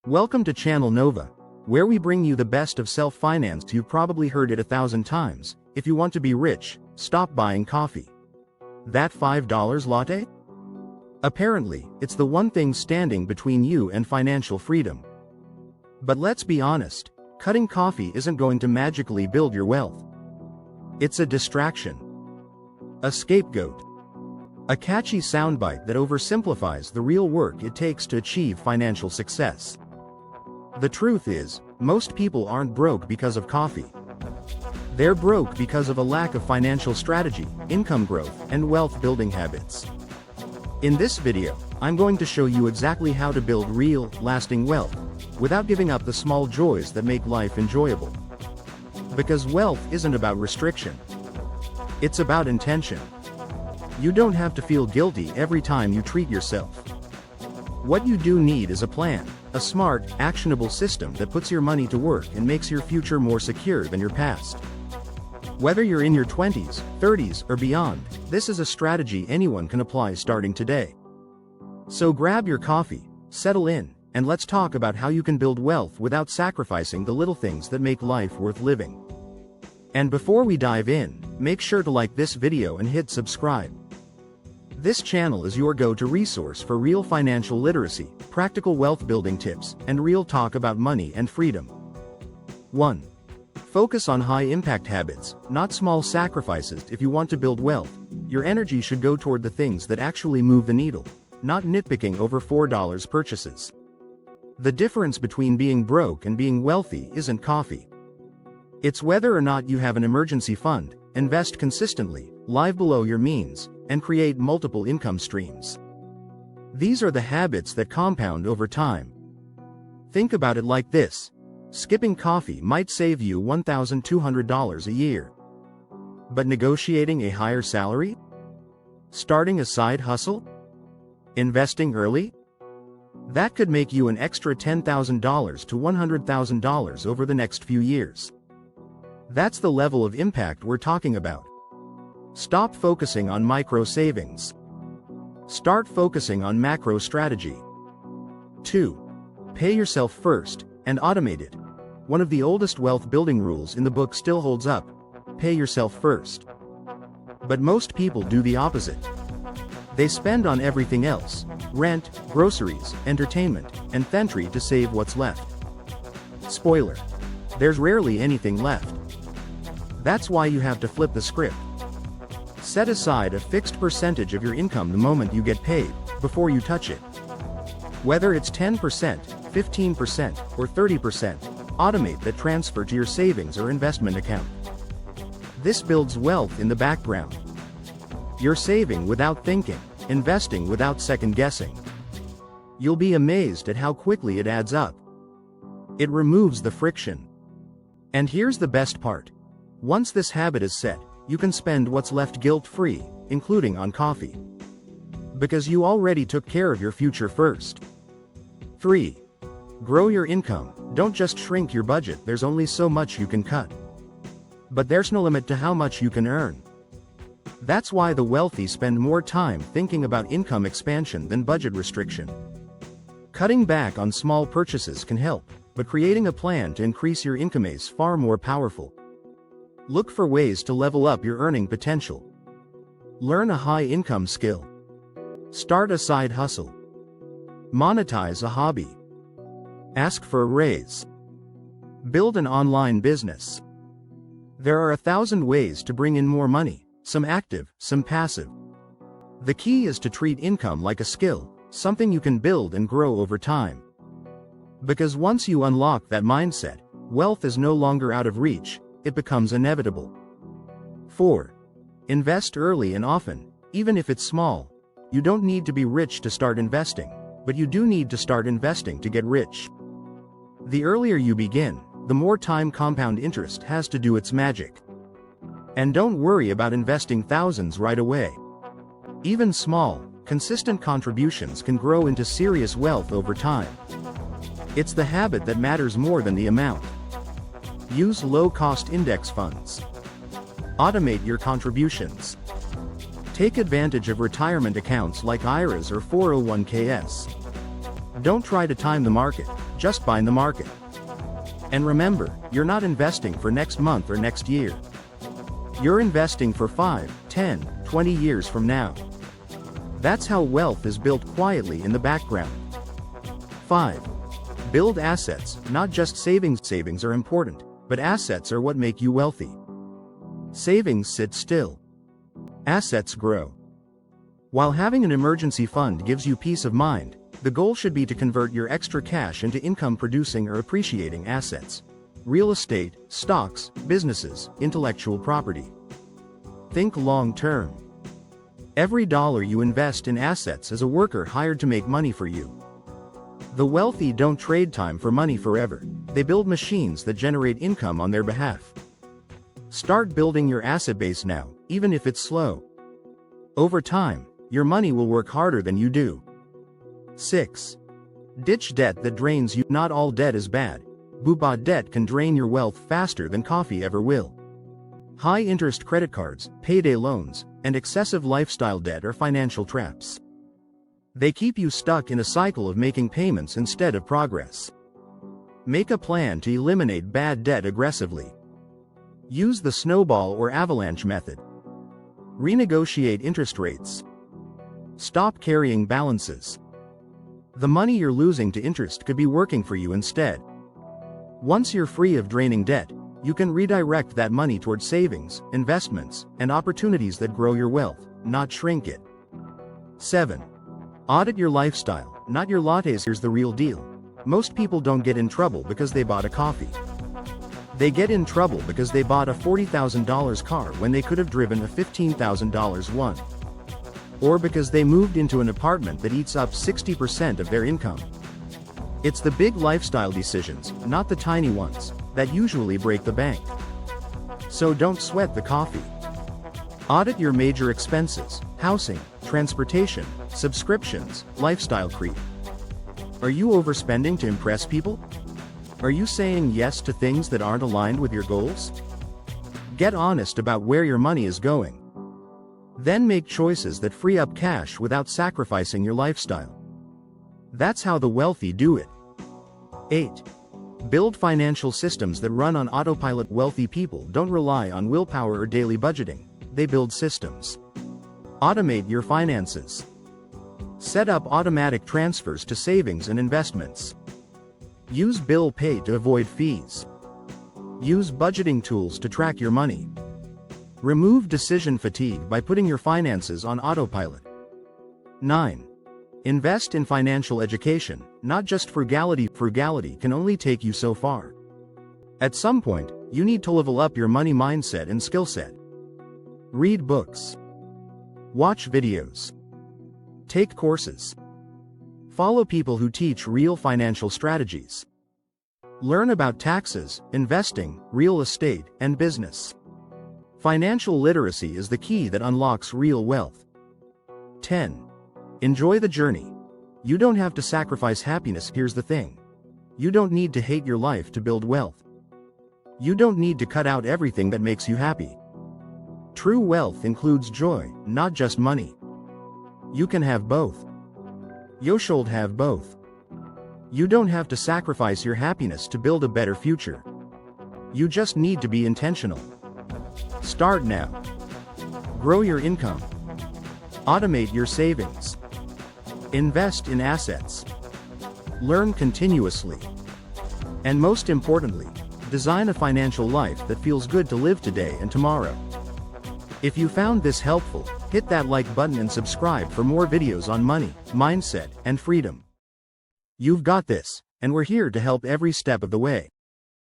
Welcome to Channel Nova, where we bring you the best of self-finance. You've probably heard it 1,000 times. If you want to be rich, stop buying coffee. That $5 latte? Apparently, it's the one thing standing between you and financial freedom. But let's be honest, cutting coffee isn't going to magically build your wealth. It's a distraction. A scapegoat. A catchy soundbite that oversimplifies the real work it takes to achieve financial success. The truth is, most people aren't broke because of coffee. They're broke because of a lack of financial strategy, income growth, and wealth-building habits. In this video, I'm going to show you exactly how to build real, lasting wealth, without giving up the small joys that make life enjoyable. Because wealth isn't about restriction. It's about intention. You don't have to feel guilty every time you treat yourself. What you do need is a plan, a smart, actionable system that puts your money to work and makes your future more secure than your past. Whether you're in your 20s, 30s, or beyond, this is a strategy anyone can apply starting today. So grab your coffee, settle in, and let's talk about how you can build wealth without sacrificing the little things that make life worth living. And before we dive in, make sure to like this video and hit subscribe. This channel is your go-to resource for real financial literacy, practical wealth-building tips, and real talk about money and freedom. 1. Focus on high-impact habits, not small sacrifices. If you want to build wealth, your energy should go toward the things that actually move the needle, not nitpicking over $4 purchases. The difference between being broke and being wealthy isn't coffee. It's whether or not you have an emergency fund, invest consistently, live below your means, and create multiple income streams. These are the habits that compound over time. Think about it like this. Skipping coffee might save you $1,200 a year. But negotiating a higher salary? Starting a side hustle? Investing early? That could make you an extra $10,000 to $100,000 over the next few years. That's the level of impact we're talking about. Stop focusing on micro savings. Start focusing on macro strategy. 2. Pay yourself first, and automate it. One of the oldest wealth building rules in the book still holds up. Pay yourself first. But most people do the opposite. They spend on everything else: rent, groceries, entertainment, and thentry to save what's left. Spoiler: there's rarely anything left. That's why you have to flip the script. Set aside a fixed percentage of your income the moment you get paid, before you touch it. Whether it's 10%, 15%, or 30%, automate that transfer to your savings or investment account. This builds wealth in the background. You're saving without thinking, investing without second-guessing. You'll be amazed at how quickly it adds up. It removes the friction. And here's the best part. Once this habit is set, you can spend what's left guilt-free, including on coffee. Because you already took care of your future first. 3. Grow your income. Don't just shrink your budget. There's only so much you can cut. But there's no limit to how much you can earn. That's why the wealthy spend more time thinking about income expansion than budget restriction. Cutting back on small purchases can help, but creating a plan to increase your income is far more powerful. Look for ways to level up your earning potential. Learn a high-income skill. Start a side hustle. Monetize a hobby. Ask for a raise. Build an online business. There are 1,000 ways to bring in more money, some active, some passive. The key is to treat income like a skill, something you can build and grow over time. Because once you unlock that mindset, wealth is no longer out of reach. It becomes inevitable. 4. Invest early and often, even if it's small. You don't need to be rich to start investing, but you do need to start investing to get rich. The earlier you begin, the more time compound interest has to do its magic. And don't worry about investing thousands right away. Even small, consistent contributions can grow into serious wealth over time. It's the habit that matters more than the amount. Use low-cost index funds. Automate your contributions. Take advantage of retirement accounts like IRAs or 401ks. Don't try to time the market. just buy in the market. And remember, you're not investing for next month or next year. You're investing for 5, 10, 20 years from now. That's how wealth is built quietly in the background. 5. Build assets, not just savings. Savings are important, but assets are what make you wealthy. Savings sit still. Assets grow. While having an emergency fund gives you peace of mind, the goal should be to convert your extra cash into income-producing or appreciating assets. Real estate, stocks, businesses, intellectual property. Think long-term. Every dollar you invest in assets is a worker hired to make money for you. The wealthy don't trade time for money forever. They build machines that generate income on their behalf. Start building your asset base now, even if it's slow. Over time, your money will work harder than you do. 6. Ditch debt that drains you. Not all debt is bad, but debt can drain your wealth faster than coffee ever will. High-interest credit cards, payday loans, and excessive lifestyle debt are financial traps. They keep you stuck in a cycle of making payments instead of progress. Make a plan to eliminate bad debt aggressively. Use the snowball or avalanche method. Renegotiate interest rates. Stop carrying balances. The money you're losing to interest could be working for you instead. Once you're free of draining debt, you can redirect that money towards savings, investments, and opportunities that grow your wealth, not shrink it. 7. Audit your lifestyle, not your lattes. Here's the real deal. Most people don't get in trouble because they bought a coffee. They get in trouble because they bought a $40,000 car when they could have driven a $15,000 one. Or because they moved into an apartment that eats up 60% of their income. It's the big lifestyle decisions, not the tiny ones, that usually break the bank. So don't sweat the coffee. Audit your major expenses: housing, transportation, subscriptions, lifestyle creep. Are you overspending to impress people? Are you saying yes to things that aren't aligned with your goals? Get honest about where your money is going. Then make choices that free up cash without sacrificing your lifestyle. That's how the wealthy do it. 8. Build financial systems that run on autopilot. Wealthy people don't rely on willpower or daily budgeting, they build systems. Automate your finances. Set up automatic transfers to savings and investments. Use bill pay to avoid fees. Use budgeting tools to track your money. Remove decision fatigue by putting your finances on autopilot. 9. Invest in financial education, not just frugality. Frugality can only take you so far. At some point, you need to level up your money mindset and skill set. Read books. Watch videos. Take courses. Follow people who teach real financial strategies. Learn about taxes, investing, real estate, and business. Financial literacy is the key that unlocks real wealth. 10. Enjoy the journey. You don't have to sacrifice happiness. Here's the thing. You don't need to hate your life to build wealth. You don't need to cut out everything that makes you happy. True wealth includes joy, not just money. You can have both. You should have both. You don't have to sacrifice your happiness to build a better future. You just need to be intentional. Start now. Grow your income. Automate your savings. Invest in assets. Learn continuously. And most importantly, design a financial life that feels good to live today and tomorrow. If you found this helpful, hit that like button and subscribe for more videos on money, mindset, and freedom. You've got this, and we're here to help every step of the way.